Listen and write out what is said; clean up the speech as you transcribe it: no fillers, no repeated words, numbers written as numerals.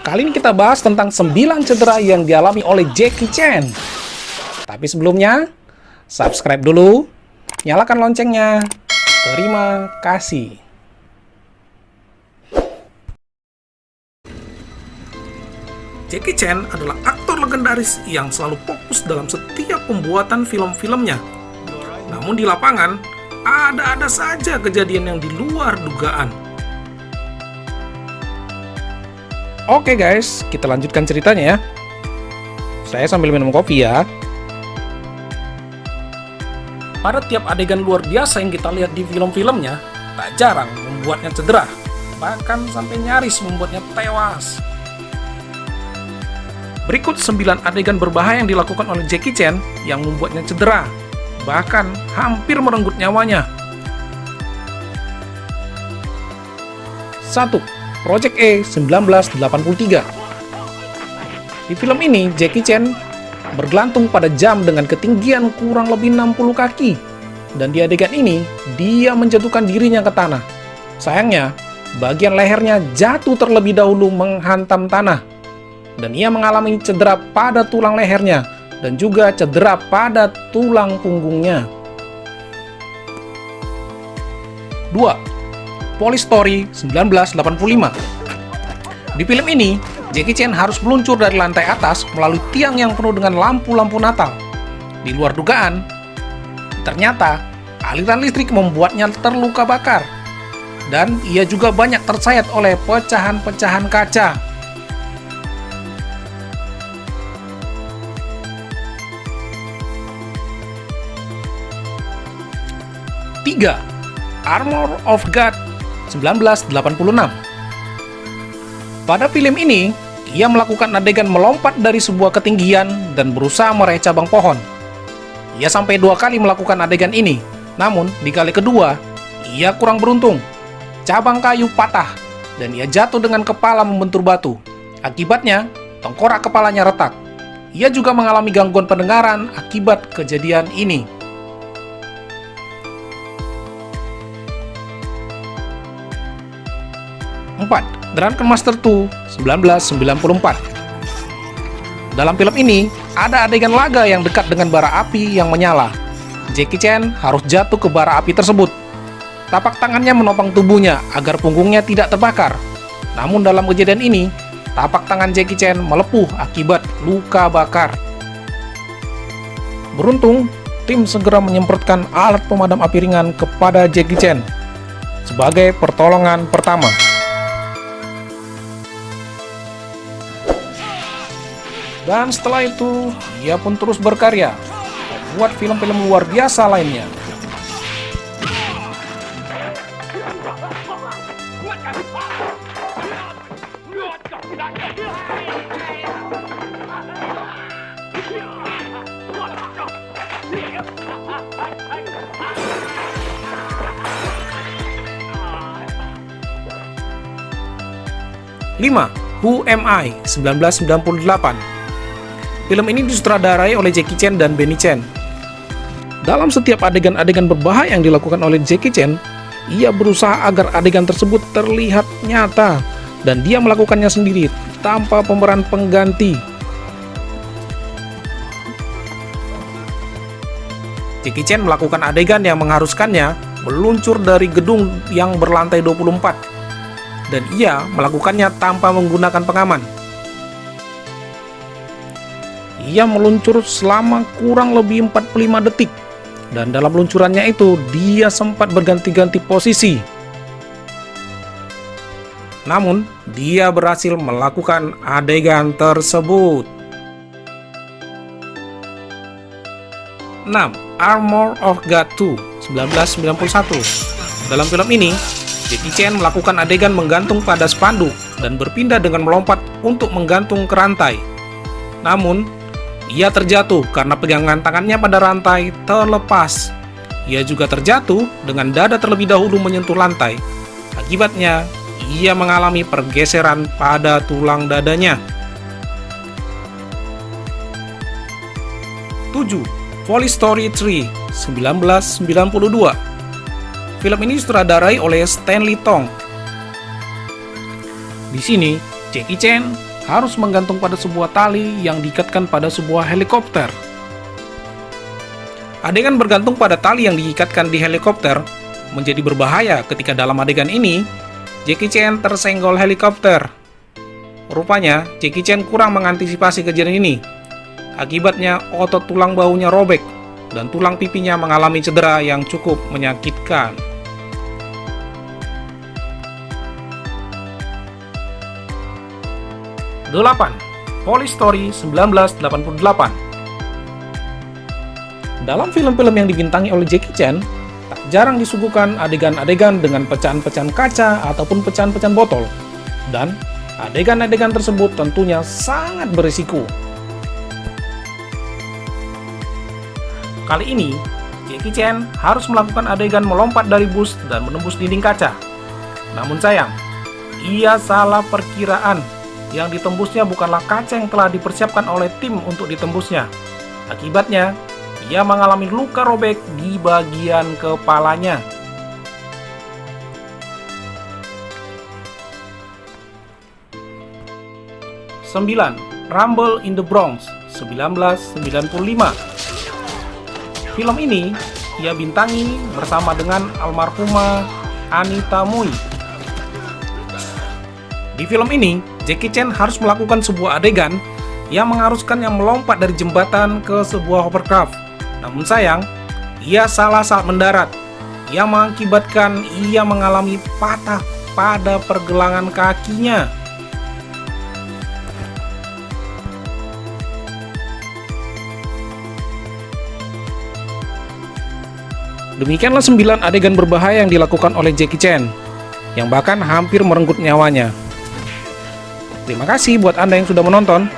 Kali ini kita bahas tentang 9 cedera yang dialami oleh Jackie Chan. Tapi sebelumnya, subscribe dulu, nyalakan loncengnya. Terima kasih. Jackie Chan adalah aktor legendaris yang selalu fokus dalam setiap pembuatan film-filmnya. Namun di lapangan, ada-ada saja kejadian yang di luar dugaan. Oke guys, kita lanjutkan ceritanya ya. Saya sambil minum kopi ya. Pada tiap adegan luar biasa yang kita lihat di film-filmnya, tak jarang membuatnya cedera, bahkan sampai nyaris membuatnya tewas. Berikut 9 adegan berbahaya yang dilakukan oleh Jackie Chan yang membuatnya cedera, bahkan hampir merenggut nyawanya. 1. Project E 1983. Di film ini, Jackie Chan bergelantung pada jam dengan ketinggian kurang lebih 60 kaki. Dan di adegan ini, dia menjatuhkan dirinya ke tanah. Sayangnya, bagian lehernya jatuh terlebih dahulu menghantam tanah. Dan ia mengalami cedera pada tulang lehernya dan juga cedera pada tulang punggungnya. 2. Police Story 1985. Di film ini, Jackie Chan harus meluncur dari lantai atas melalui tiang yang penuh dengan lampu-lampu Natal. Di luar dugaan, ternyata aliran listrik membuatnya terluka bakar. Dan ia juga banyak tersayat oleh pecahan-pecahan kaca. 3. Armor of God 1986. Pada film ini, ia melakukan adegan melompat dari sebuah ketinggian dan berusaha meraih cabang pohon. Ia sampai 2 kali melakukan adegan ini, namun di kali kedua, ia kurang beruntung. Cabang kayu patah, dan ia jatuh dengan kepala membentur batu. Akibatnya, tengkorak kepalanya retak. Ia juga mengalami gangguan pendengaran akibat kejadian ini. 4. Drunken Master 2 1994. Dalam film ini, ada adegan laga yang dekat dengan bara api yang menyala. Jackie Chan harus jatuh ke bara api tersebut. Tapak tangannya menopang tubuhnya agar punggungnya tidak terbakar. Namun dalam kejadian ini, tapak tangan Jackie Chan melepuh akibat luka bakar. Beruntung, tim segera menyemprotkan alat pemadam api ringan kepada Jackie Chan sebagai pertolongan pertama. Dan setelah itu, ia pun terus berkarya, membuat film-film luar biasa lainnya. Lima. Who Am I 1998. Film ini disutradarai oleh Jackie Chan dan Benny Chan. Dalam setiap adegan-adegan berbahaya yang dilakukan oleh Jackie Chan, ia berusaha agar adegan tersebut terlihat nyata, dan dia melakukannya sendiri tanpa pemeran pengganti. Jackie Chan melakukan adegan yang mengharuskannya meluncur dari gedung yang berlantai 24, dan ia melakukannya tanpa menggunakan pengaman. Ia meluncur selama kurang lebih 45 detik, dan dalam luncurannya itu dia sempat berganti-ganti posisi. Namun, dia berhasil melakukan adegan tersebut. 6. Armor of God 2 1991. Dalam film ini, Jackie Chan melakukan adegan menggantung pada spanduk dan berpindah dengan melompat untuk menggantung ke rantai. Namun, ia terjatuh karena pegangan tangannya pada rantai terlepas. Ia juga terjatuh dengan dada terlebih dahulu menyentuh lantai. Akibatnya, ia mengalami pergeseran pada tulang dadanya. 7. Police Story 3 1992. Film ini disutradarai oleh Stanley Tong. Di sini, Jackie Chan harus menggantung pada sebuah tali yang diikatkan pada sebuah helikopter. Adegan bergantung pada tali yang diikatkan di helikopter menjadi berbahaya ketika dalam adegan ini Jackie Chan tersenggol helikopter. Rupanya Jackie Chan kurang mengantisipasi kejadian ini. Akibatnya otot tulang bahunya robek dan tulang pipinya mengalami cedera yang cukup menyakitkan. 8. Police Story 1988. Dalam film-film yang dibintangi oleh Jackie Chan, tak jarang disuguhkan adegan-adegan dengan pecahan-pecahan kaca ataupun pecahan-pecahan botol. Dan adegan-adegan tersebut tentunya sangat berisiko. Kali ini, Jackie Chan harus melakukan adegan melompat dari bus dan menembus dinding kaca. Namun sayang, ia salah perkiraan. Yang ditembusnya bukanlah kaca yang telah dipersiapkan oleh tim untuk ditembusnya. Akibatnya, ia mengalami luka robek di bagian kepalanya. Sembilan, Rumble in the Bronx 1995. Film ini ia bintangi bersama dengan almarhumah Anita Mui. Di film ini, Jackie Chan harus melakukan sebuah adegan yang mengharuskannya melompat dari jembatan ke sebuah hovercraft. Namun sayang, ia salah saat mendarat, yang mengakibatkan ia mengalami patah pada pergelangan kakinya. Demikianlah 9 adegan berbahaya yang dilakukan oleh Jackie Chan, yang bahkan hampir merenggut nyawanya. Terima kasih buat Anda yang sudah menonton.